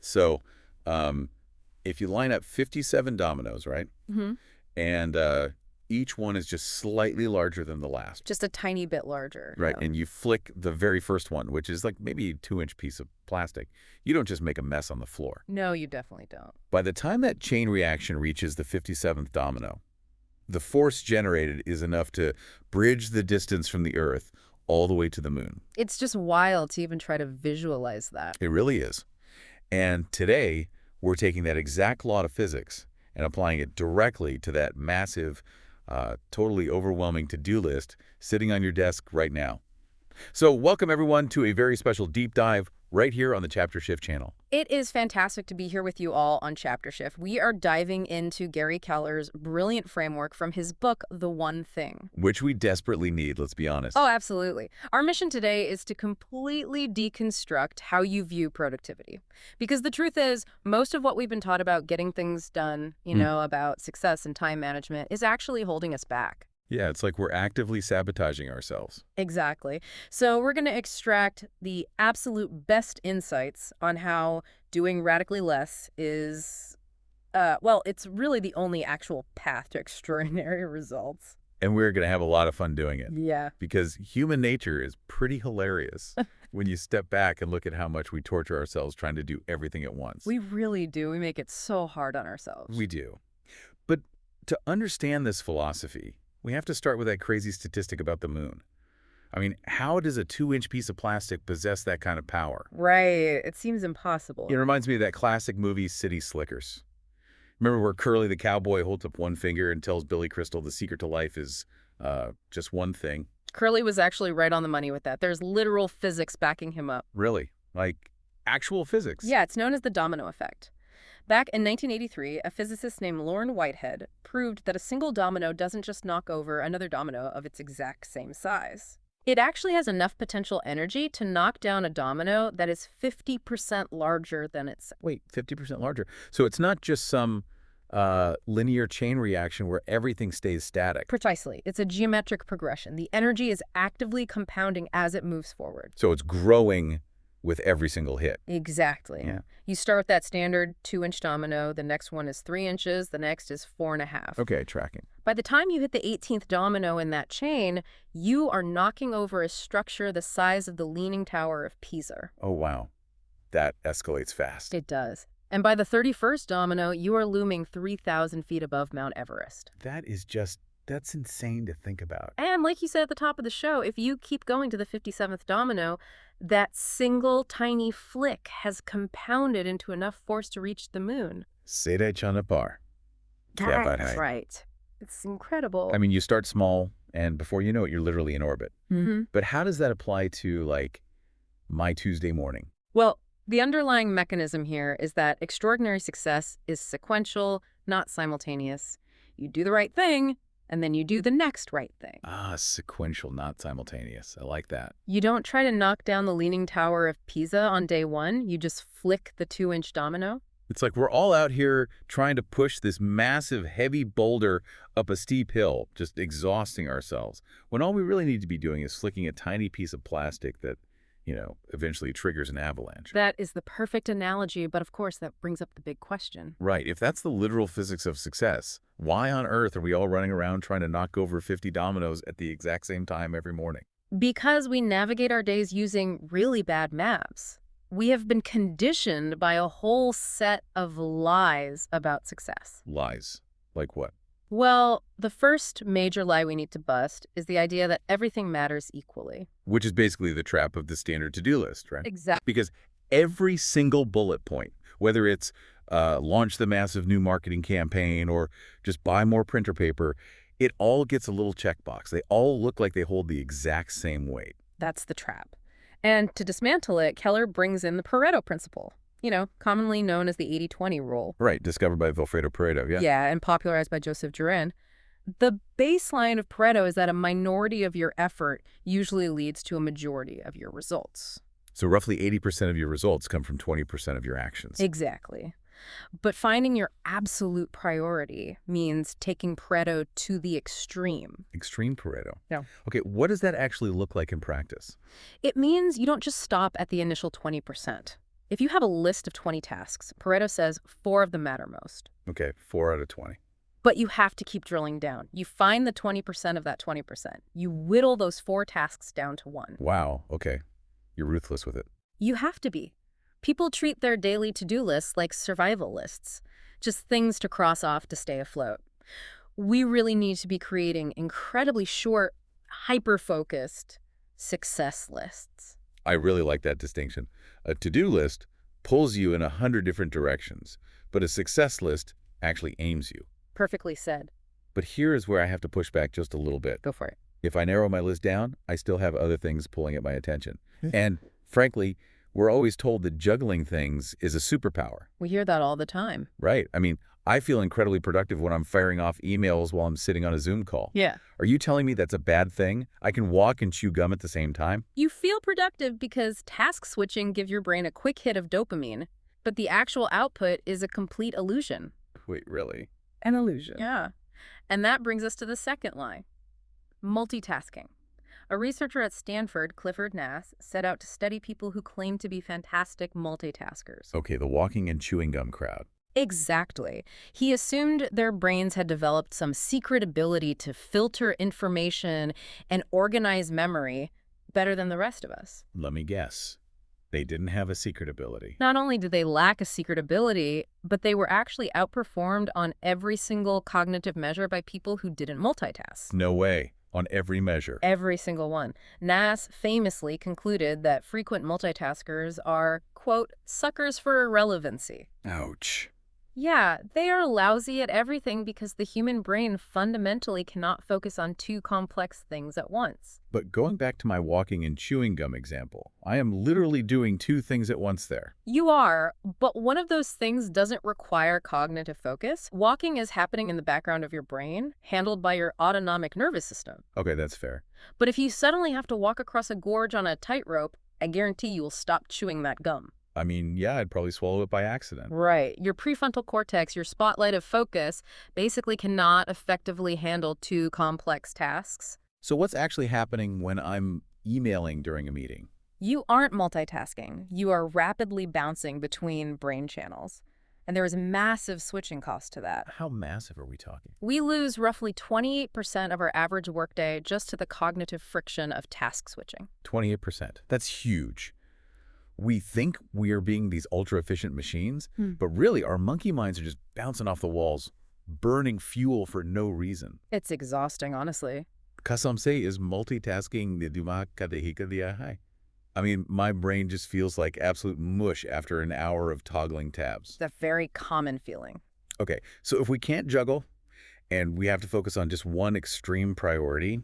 So if you line up 57 dominoes, right? Hmm. And each one is just slightly larger than the last. Just a tiny bit larger. Right, Yeah. and you flick the very first one, which is like maybe a 2-inch piece of plastic. You don't just make a mess on the floor. No, you definitely don't. By the time that chain reaction reaches the 57th domino, the force generated is enough to bridge the distance from the Earth all the way to the moon. It's just wild to even try to visualize that. It really is. And today, we're taking that exact law of physics and applying it directly to that massive, totally overwhelming to-do list sitting on your desk right now. So welcome, everyone, to a very special deep dive right here on the Chapter Shift channel. It is fantastic to be here with you all on Chapter Shift. We are diving into Gary Keller's brilliant framework from his book, The One Thing. Which we desperately need, let's be honest. Oh, absolutely. Our mission today is to completely deconstruct how you view productivity. Because the truth is, most of what we've been taught about getting things done, about success and time management, is actually holding us back. Yeah, it's like we're actively sabotaging ourselves. Exactly. So we're going to extract the absolute best insights on how doing radically less is, it's really the only actual path to extraordinary results. And we're going to have a lot of fun doing it. Yeah. Because human nature is pretty hilarious when you step back and look at how much we torture ourselves trying to do everything at once. We really do. We make it so hard on ourselves. We do. But to understand this philosophy, we have to start with that crazy statistic about the moon. I mean, how does a 2-inch piece of plastic possess that kind of power? Right. It seems impossible. It reminds me of that classic movie, City Slickers. Remember where Curly the cowboy holds up one finger and tells Billy Crystal the secret to life is just one thing? Curly was actually right on the money with that. There's literal physics backing him up. Really? Like actual physics? Yeah, it's known as the domino effect. Back in 1983, a physicist named Loren Whitehead proved that a single domino doesn't just knock over another domino of its exact same size. It actually has enough potential energy to knock down a domino that is 50% larger than itself. Wait, 50% larger. So it's not just some linear chain reaction where everything stays static. Precisely. It's a geometric progression. The energy is actively compounding as it moves forward. So it's growing with every single hit. Exactly. Yeah. You start with that standard 2-inch domino. The next one is 3 inches. The next is 4.5. Okay, tracking. By the time you hit the 18th domino in that chain, you are knocking over a structure the size of the Leaning Tower of Pisa. Oh, wow. That escalates fast. It does. And by the 31st domino, you are looming 3,000 feet above Mount Everest. That's insane to think about. And like you said at the top of the show, if you keep going to the 57th domino, that single tiny flick has compounded into enough force to reach the moon. Sede Chanapar. That's right. It's incredible. I mean, you start small, and before you know it, you're literally in orbit. Mm-hmm. But how does that apply to, like, my Tuesday morning? Well, the underlying mechanism here is that extraordinary success is sequential, not simultaneous. You do the right thing, and then you do the next right thing. Ah, sequential, not simultaneous. I like that. You don't try to knock down the Leaning Tower of Pisa on day one. You just flick the 2-inch domino. It's like we're all out here trying to push this massive, heavy boulder up a steep hill, just exhausting ourselves, when all we really need to be doing is flicking a tiny piece of plastic that, eventually triggers an avalanche. That is the perfect analogy, but of course that brings up the big question. Right. If that's the literal physics of success, why on earth are we all running around trying to knock over 50 dominoes at the exact same time every morning? Because we navigate our days using really bad maps. We have been conditioned by a whole set of lies about success. Lies? Like what? Well, the first major lie we need to bust is the idea that everything matters equally. Which is basically the trap of the standard to-do list, right? Exactly. Because every single bullet point, whether it's launch the massive new marketing campaign or just buy more printer paper, it all gets a little checkbox. They all look like they hold the exact same weight. That's the trap. And to dismantle it, Keller brings in the Pareto principle, commonly known as the 80-20 rule. Right, discovered by Vilfredo Pareto, yeah. Yeah, and popularized by Joseph Juran. The baseline of Pareto is that a minority of your effort usually leads to a majority of your results. So roughly 80% of your results come from 20% of your actions. Exactly. But finding your absolute priority means taking Pareto to the extreme. Extreme Pareto? Yeah. Okay, what does that actually look like in practice? It means you don't just stop at the initial 20%. If you have a list of 20 tasks, Pareto says 4 of them matter most. Okay, 4 out of 20. But you have to keep drilling down. You find the 20% of that 20%. You whittle those 4 tasks down to 1. Wow, okay. You're ruthless with it. You have to be. People treat their daily to-do lists like survival lists, just things to cross off to stay afloat. We really need to be creating incredibly short, hyper-focused success lists. I really like that distinction. A to-do list pulls you in 100 different directions, but a success list actually aims you. Perfectly said. But here is where I have to push back just a little bit. Go for it. If I narrow my list down, I still have other things pulling at my attention. And frankly, we're always told that juggling things is a superpower. We hear that all the time. Right. I mean, I feel incredibly productive when I'm firing off emails while I'm sitting on a Zoom call. Yeah. Are you telling me that's a bad thing? I can walk and chew gum at the same time? You feel productive because task switching gives your brain a quick hit of dopamine, but the actual output is a complete illusion. Wait, really? An illusion. Yeah. And that brings us to the second lie. Multitasking. A researcher at Stanford, Clifford Nass, set out to study people who claim to be fantastic multitaskers. Okay, the walking and chewing gum crowd. Exactly. He assumed their brains had developed some secret ability to filter information and organize memory better than the rest of us. Let me guess. They didn't have a secret ability. Not only did they lack a secret ability, but they were actually outperformed on every single cognitive measure by people who didn't multitask. No way. On every measure. Every single one. Nass famously concluded that frequent multitaskers are, quote, suckers for irrelevancy. Ouch. Yeah, they are lousy at everything because the human brain fundamentally cannot focus on 2 complex things at once. But going back to my walking and chewing gum example, I am literally doing 2 things at once there. You are, but one of those things doesn't require cognitive focus. Walking is happening in the background of your brain, handled by your autonomic nervous system. Okay, that's fair. But if you suddenly have to walk across a gorge on a tightrope, I guarantee you will stop chewing that gum. I mean, yeah, I'd probably swallow it by accident. Right. Your prefrontal cortex, your spotlight of focus, basically cannot effectively handle 2 complex tasks. So what's actually happening when I'm emailing during a meeting? You aren't multitasking. You are rapidly bouncing between brain channels. And there is massive switching cost to that. How massive are we talking? We lose roughly 28% of our average workday just to the cognitive friction of task switching. 28%. That's huge. We think we are being these ultra-efficient machines, but really our monkey minds are just bouncing off the walls, burning fuel for no reason. It's exhausting, honestly. Kasam say is multitasking the duma kadehika diahai. I mean, my brain just feels like absolute mush after an hour of toggling tabs. It's a very common feeling. Okay, so if we can't juggle and we have to focus on just one extreme priority,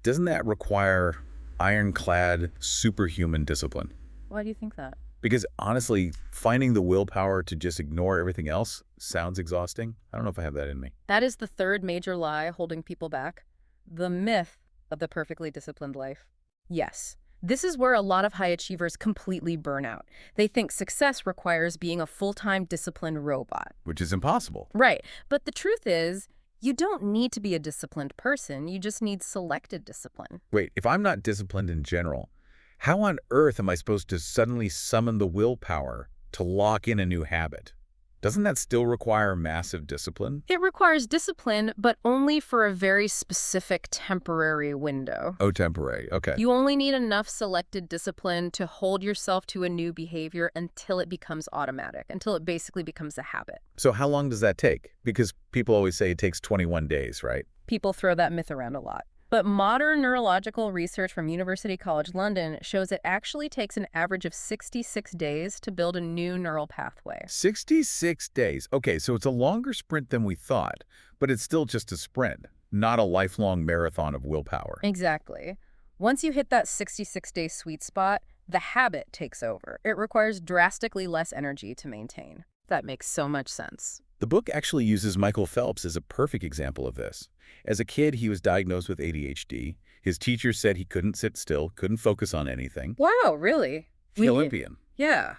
doesn't that require ironclad superhuman discipline? Why do you think that? Because honestly, finding the willpower to just ignore everything else sounds exhausting. I don't know if I have that in me. That is the third major lie holding people back. The myth of the perfectly disciplined life. Yes, this is where a lot of high achievers completely burn out. They think success requires being a full-time disciplined robot. Which is impossible. Right, but the truth is, you don't need to be a disciplined person. You just need selected discipline. Wait, if I'm not disciplined in general, how on earth am I supposed to suddenly summon the willpower to lock in a new habit? Doesn't that still require massive discipline? It requires discipline, but only for a very specific temporary window. Oh, temporary. Okay. You only need enough selected discipline to hold yourself to a new behavior until it becomes automatic, until it basically becomes a habit. So how long does that take? Because people always say it takes 21 days, right? People throw that myth around a lot. But modern neurological research from University College London shows it actually takes an average of 66 days to build a new neural pathway. 66 days. Okay, so it's a longer sprint than we thought, but it's still just a sprint, not a lifelong marathon of willpower. Exactly. Once you hit that 66-day sweet spot, the habit takes over. It requires drastically less energy to maintain. That makes so much sense. The book actually uses Michael Phelps as a perfect example of this. As a kid, he was diagnosed with ADHD. His teacher said he couldn't sit still, couldn't focus on anything. Wow, really? The Olympian. Yeah.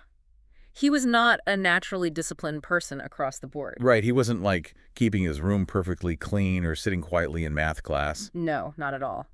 He was not a naturally disciplined person across the board. Right, he wasn't like keeping his room perfectly clean or sitting quietly in math class. No, not at all.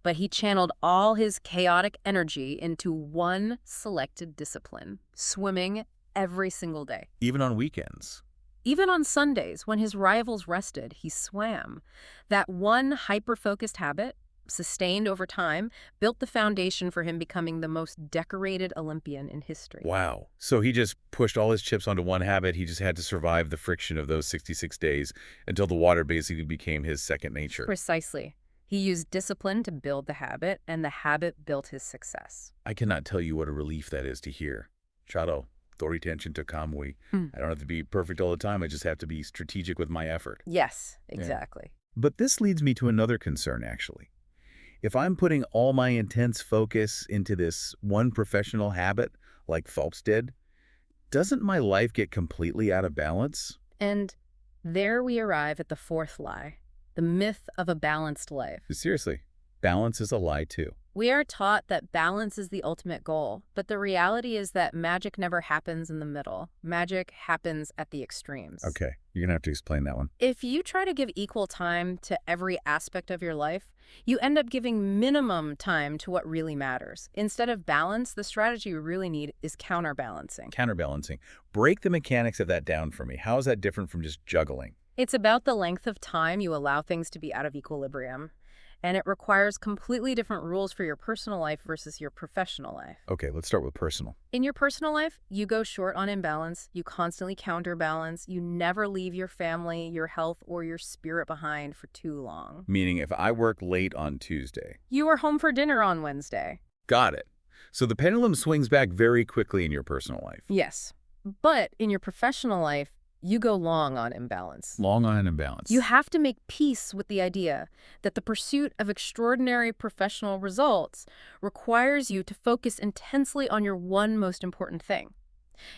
but he channeled all his chaotic energy into one selected discipline: swimming every single day. Even on weekends. Even on Sundays, when his rivals rested, he swam. That one hyper-focused habit, sustained over time, built the foundation for him becoming the most decorated Olympian in history. Wow. So he just pushed all his chips onto one habit. He just had to survive the friction of those 66 days until the water basically became his second nature. Precisely. He used discipline to build the habit, and the habit built his success. I cannot tell you what a relief that is to hear. Charo, tori tension to kamui. I don't have to be perfect all the time. I just have to be strategic with my effort. Yes, exactly. But this leads me to another concern, actually. If I'm putting all my intense focus into this one professional habit, like Phelps did, doesn't my life get completely out of balance? And there we arrive at the fourth lie, the myth of a balanced life. Seriously, balance is a lie, too. We are taught that balance is the ultimate goal, but the reality is that magic never happens in the middle. Magic happens at the extremes. Okay, you're going to have to explain that one. If you try to give equal time to every aspect of your life, you end up giving minimum time to what really matters. Instead of balance, the strategy you really need is counterbalancing. Counterbalancing. Break the mechanics of that down for me. How is that different from just juggling? It's about the length of time you allow things to be out of equilibrium. And it requires completely different rules for your personal life versus your professional life. Okay, let's start with personal. In your personal life, you go short on imbalance, you constantly counterbalance, you never leave your family, your health, or your spirit behind for too long. Meaning if I work late on Tuesday. You are home for dinner on Wednesday. Got it. So the pendulum swings back very quickly in your personal life. Yes. But in your professional life, you go long on imbalance. Long on imbalance. You have to make peace with the idea that the pursuit of extraordinary professional results requires you to focus intensely on your one most important thing.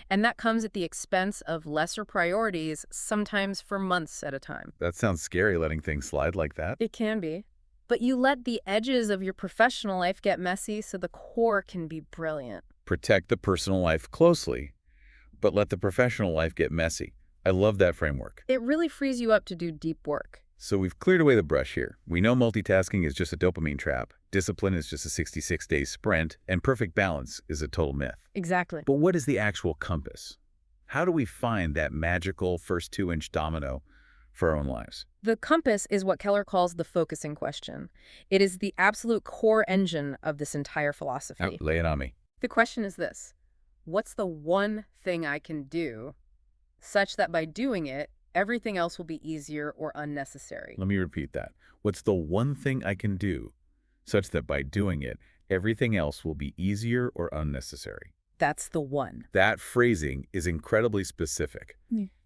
And that comes at the expense of lesser priorities, sometimes for months at a time. That sounds scary, letting things slide like that. It can be. But you let the edges of your professional life get messy so the core can be brilliant. Protect the personal life closely, but let the professional life get messy. I love that framework. It really frees you up to do deep work. So we've cleared away the brush here. We know multitasking is just a dopamine trap, discipline is just a 66-day sprint, and perfect balance is a total myth. Exactly. But what is the actual compass? How do we find that magical first 2-inch domino for our own lives? The compass is what Keller calls the focusing question. It is the absolute core engine of this entire philosophy. Lay it on me. The question is this: what's the one thing I can do such that by doing it, everything else will be easier or unnecessary? Let me repeat that. What's the one thing I can do such that by doing it, everything else will be easier or unnecessary? That's the one. That phrasing is incredibly specific.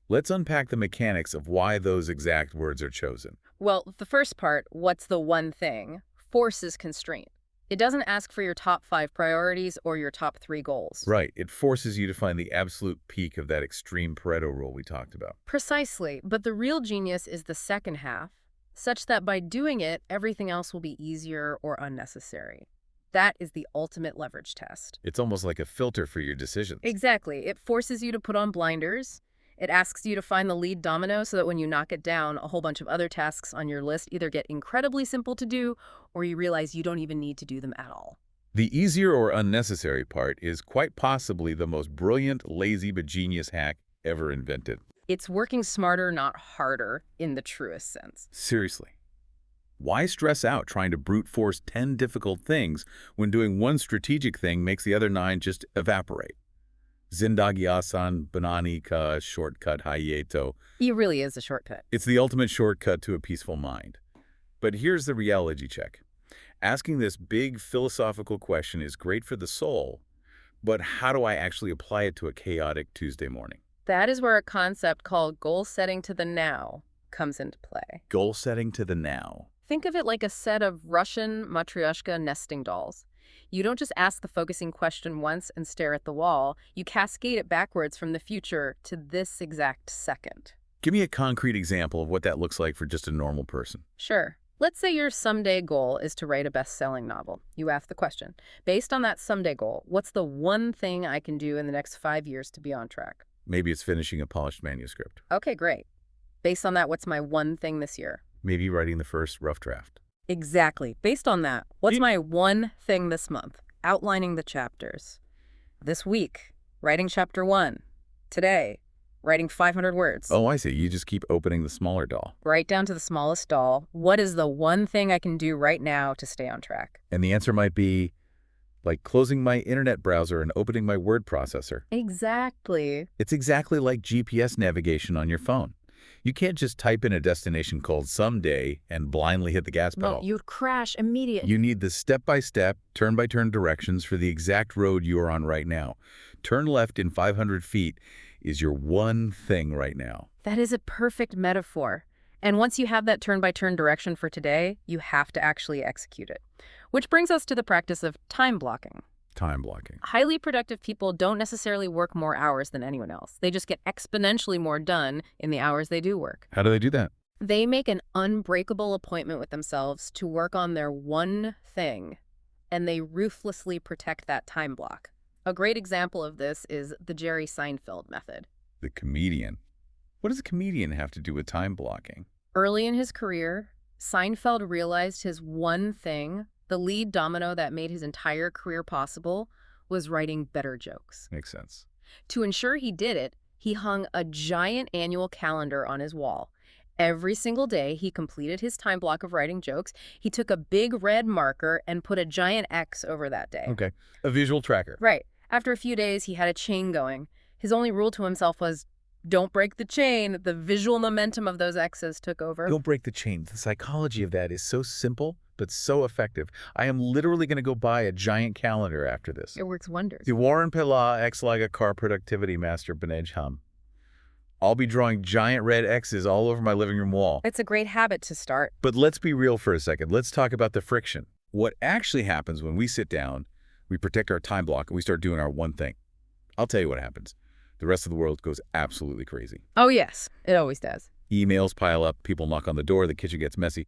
Let's unpack the mechanics of why those exact words are chosen. Well, the first part, what's the one thing, forces constraint. It doesn't ask for your top 5 priorities or your top 3 goals. Right. It forces you to find the absolute peak of that extreme Pareto rule we talked about. Precisely. But the real genius is the second half, such that by doing it, everything else will be easier or unnecessary. That is the ultimate leverage test. It's almost like a filter for your decisions. Exactly. It forces you to put on blinders. It asks you to find the lead domino so that when you knock it down, a whole bunch of other tasks on your list either get incredibly simple to do or you realize you don't even need to do them at all. The easier or unnecessary part is quite possibly the most brilliant, lazy, but genius hack ever invented. It's working smarter, not harder, in the truest sense. Seriously. Why stress out trying to brute force 10 difficult things when doing one strategic thing makes the other 9 just evaporate? Zindagi asan, banani ka shortcut hayeto. It really is a shortcut. It's the ultimate shortcut to a peaceful mind. But here's the reality check. Asking this big philosophical question is great for the soul, but how do I actually apply it to a chaotic Tuesday morning? That is where a concept called goal setting to the now comes into play. Goal setting to the now. Think of it like a set of Russian matryoshka nesting dolls. You don't just ask the focusing question once and stare at the wall. You cascade it backwards from the future to this exact second. Give me a concrete example of what that looks like for just a normal person. Sure. Let's say your someday goal is to write a best-selling novel. You ask the question, based on that someday goal, what's the one thing I can do in the next 5 years to be on track? Maybe it's finishing a polished manuscript. Okay, great. Based on that, what's my one thing this year? Maybe writing the first rough draft. Exactly. Based on that, what's You- my one thing this month? Outlining the chapters. This week, writing chapter 1. Today, writing 500 words. Oh, I see. You just keep opening the smaller doll. Right down to the smallest doll. What is the one thing I can do right now to stay on track? And the answer might be like closing my internet browser and opening my word processor. Exactly. It's exactly like GPS navigation on your phone. You can't just type in a destination called someday and blindly hit the gas No, pedal. you'd crash immediately. You need the step-by-step, turn-by-turn directions for the exact road you are on right now. Turn left in 500 feet is your one thing right now. That is a perfect metaphor. And once you have that turn-by-turn direction for today, you have to actually execute it. Which brings us to the practice of time blocking. Time blocking. Highly productive people don't necessarily work more hours than anyone else. They just get exponentially more done in the hours they do work. How do they do that? They make an unbreakable appointment with themselves to work on their one thing, and they ruthlessly protect that time block. A great example of this is the Jerry Seinfeld method. The comedian. What does a comedian have to do with time blocking? Early in his career, Seinfeld realized his one thing, the lead domino that made his entire career possible, was writing better jokes. Makes sense. To ensure he did it, he hung a giant annual calendar on his wall. Every single day he completed his time block of writing jokes, he took a big red marker and put a giant X over that day. Okay. A visual tracker. Right. After a few days, he had a chain going. His only rule to himself was, don't break the chain. The visual momentum of those X's took over. Don't break the chain. The psychology of that is so simple, but so effective. I am literally going to go buy a giant calendar after this. It works wonders. The Warren Pilla X like a car productivity master Benej Hum. I'll be drawing giant red X's all over my living room wall. It's a great habit to start. But let's be real for a second. Let's talk about the friction. What actually happens when we sit down, we protect our time block, and we start doing our one thing. I'll tell you what happens. The rest of the world goes absolutely crazy. Oh, yes. It always does. Emails pile up, people knock on the door, the kitchen gets messy.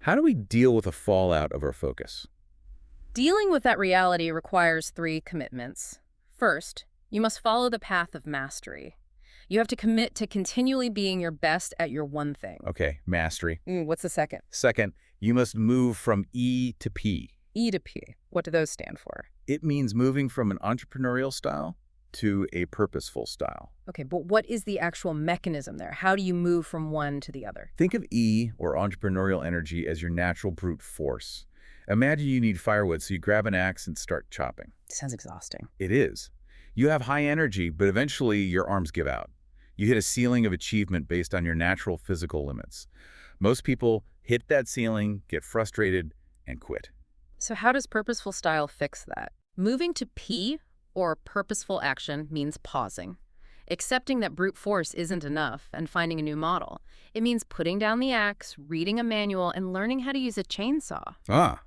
How do we deal with the fallout of our focus? Dealing with that reality requires 3 commitments. First, you must follow the path of mastery. You have to commit to continually being your best at your one thing. Okay, mastery. What's the second? Second, you must move from E to P. E to P. What do those stand for? It means moving from an entrepreneurial style to a purposeful style. Okay, but what is the actual mechanism there? How do you move from one to the other? Think of E, or entrepreneurial energy, as your natural brute force. Imagine you need firewood, so you grab an axe and start chopping. Sounds exhausting. It is. You have high energy, but eventually your arms give out. You hit a ceiling of achievement based on your natural physical limits. Most people hit that ceiling, get frustrated, and quit. So how does purposeful style fix that? Moving to P, or purposeful action, means pausing. Accepting that brute force isn't enough and finding a new model. It means putting down the axe, reading a manual, and learning how to use a chainsaw. Ah,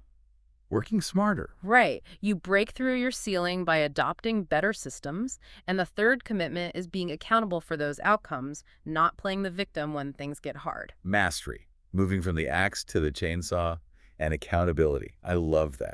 working smarter. Right. You break through your ceiling by adopting better systems. And the third commitment is being accountable for those outcomes, not playing the victim when things get hard. Mastery, moving from the axe to the chainsaw, and accountability. I love that.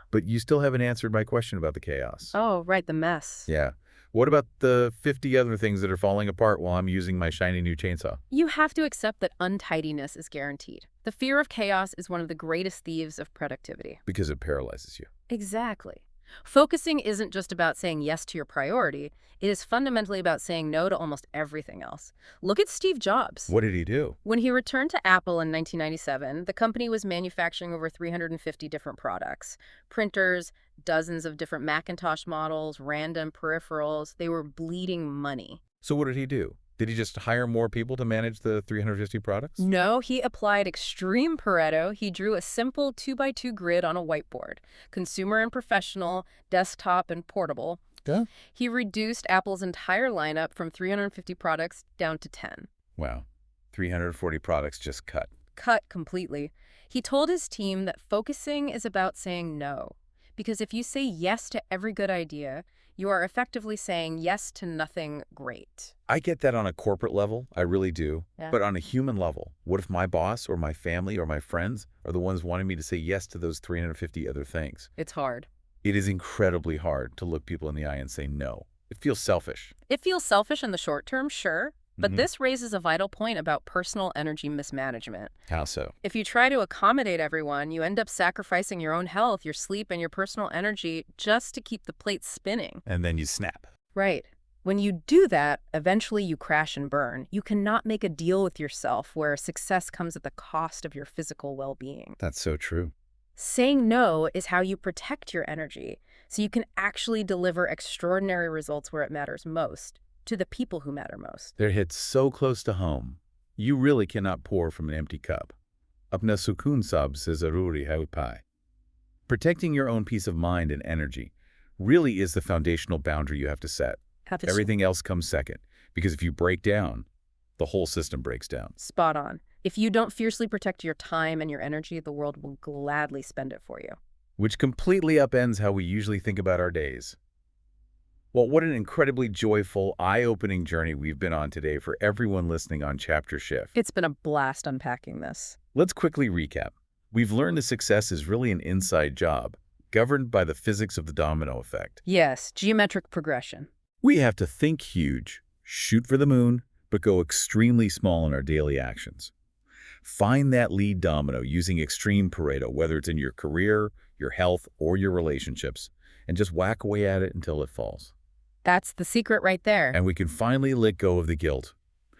But you still haven't answered my question about the chaos. Oh, right, the mess. Yeah. What about the 50 other things that are falling apart while I'm using my shiny new chainsaw? You have to accept that untidiness is guaranteed. The fear of chaos is one of the greatest thieves of productivity. Because it paralyzes you. Exactly. Focusing isn't just about saying yes to your priority. It is fundamentally about saying no to almost everything else. Look at Steve Jobs. What did he do? When he returned to Apple in 1997, the company was manufacturing over 350 different products. Printers, dozens of different Macintosh models, random peripherals. They were bleeding money. So what did he do? Did he just hire more people to manage the 350 products? No, he applied extreme Pareto. He drew a simple 2x2 grid on a whiteboard. Consumer and professional, desktop and portable. Yeah. He reduced Apple's entire lineup from 350 products down to 10. Wow. 340 products just cut. Cut completely. He told his team that focusing is about saying no. Because if you say yes to every good idea, you are effectively saying yes to nothing great. I get that on a corporate level, I really do. Yeah. But on a human level, what if my boss or my family or my friends are the ones wanting me to say yes to those 350 other things? It's hard. It is incredibly hard to look people in the eye and say no. It feels selfish. It feels selfish in the short term, sure. But this raises a vital point about personal energy mismanagement. How so? If you try to accommodate everyone, you end up sacrificing your own health, your sleep, and your personal energy just to keep the plate spinning. And then you snap. Right. When you do that, eventually you crash and burn. You cannot make a deal with yourself where success comes at the cost of your physical well-being. That's so true. Saying no is how you protect your energy, so you can actually deliver extraordinary results where it matters most, to the people who matter most. They're hit so close to home. You really cannot pour from an empty cup. Apna sukun sab se zaruri hai pai. Protecting your own peace of mind and energy really is the foundational boundary you have to set. Everything else comes second, because if you break down, the whole system breaks down. Spot on. If you don't fiercely protect your time and your energy, the world will gladly spend it for you. Which completely upends how we usually think about our days. Well, what an incredibly joyful, eye-opening journey we've been on today for everyone listening on Chapter Shift. It's been a blast unpacking this. Let's quickly recap. We've learned that success is really an inside job, governed by the physics of the domino effect. Yes, geometric progression. We have to think huge, shoot for the moon, but go extremely small in our daily actions. Find that lead domino using extreme Pareto, whether it's in your career, your health, or your relationships, and just whack away at it until it falls. That's the secret right there. And we can finally let go of the guilt.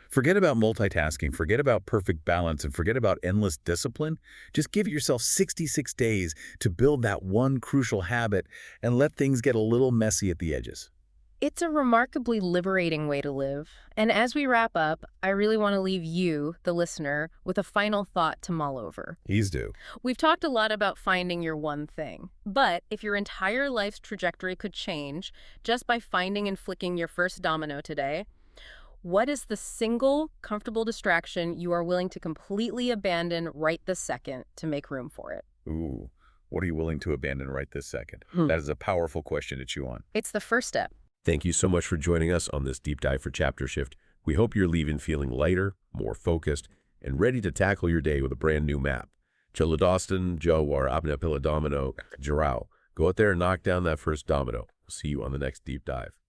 Forget about multitasking, forget about perfect balance, and forget about endless discipline. Just give yourself 66 days to build that one crucial habit and let things get a little messy at the edges. It's a remarkably liberating way to live. And as we wrap up, I really want to leave you, the listener, with a final thought to mull over. Please do. We've talked a lot about finding your one thing. But if your entire life's trajectory could change just by finding and flicking your first domino today, what is the single comfortable distraction you are willing to completely abandon right this second to make room for it? Ooh, what are you willing to abandon right this second? That is a powerful question to chew on. It's the first step. Thank you so much for joining us on this deep dive for Chapter Shift. We hope you're leaving feeling lighter, more focused, and ready to tackle your day with a brand new map. Chaladostan, Joe, or Abna Piladomino, Jarao. Go out there and knock down that first domino. We'll see you on the next deep dive.